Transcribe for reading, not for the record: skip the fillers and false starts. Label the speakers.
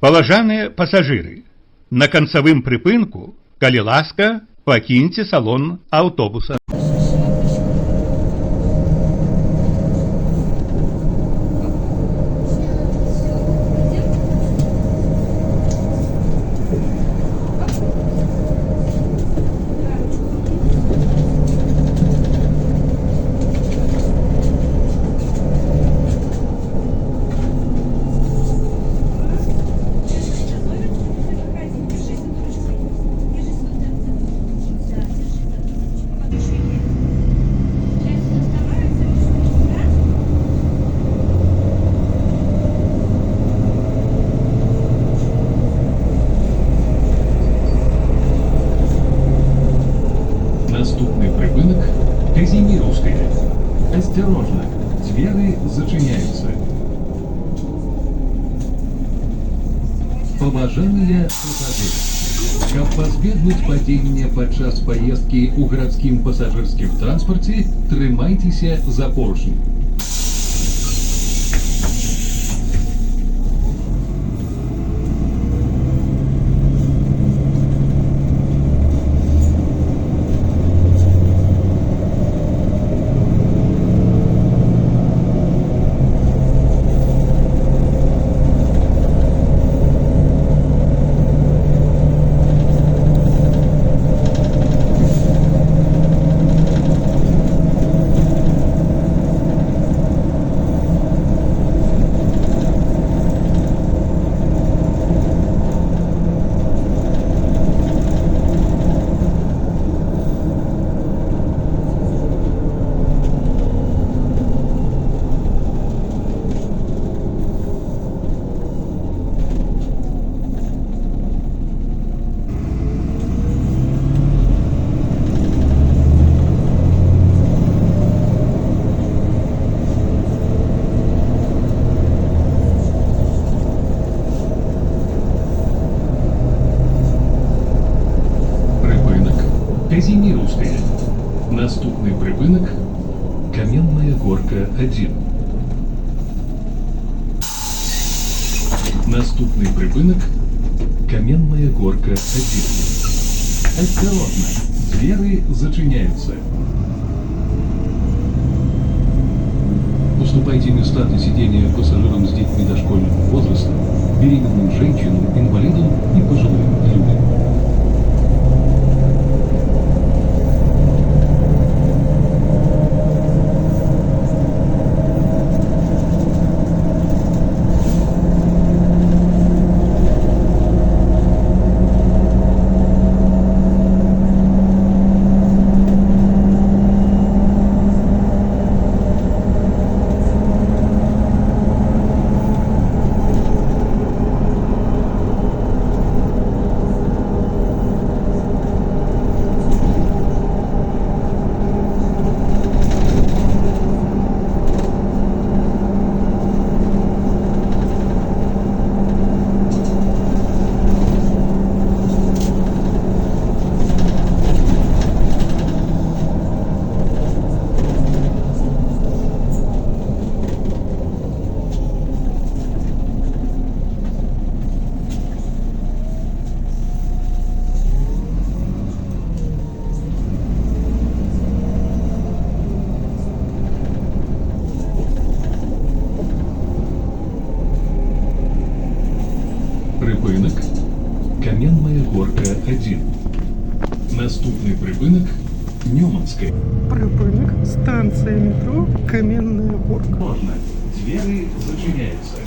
Speaker 1: Паважаныя пасажыры, на канцавым прыпынку, калі ласка, пакіньце салон аўтобуса.
Speaker 2: Наступный припынок – Казимировская. Осторожно, двери зачиняются. Паважаныя пасажыры, каб пазбегнуць падзення падчас паездкі ў гарадскім пасажырскім транспарце, трымайцеся за поручні. Казимировская. Наступный припынок – Каменная горка 1. Наступный припынок – Каменная горка 1. Осторожно, двери зачиняются. Уступайте места для сидения пассажирам с детьми дошкольного возраста, беременным женщинам, инвалидам и пожилым людям. Припынок – Каменная горка 1. Наступный припынок – Нёманская.
Speaker 3: Припынок – станция метро Каменная горка.
Speaker 2: Можно. Двери зачиняются.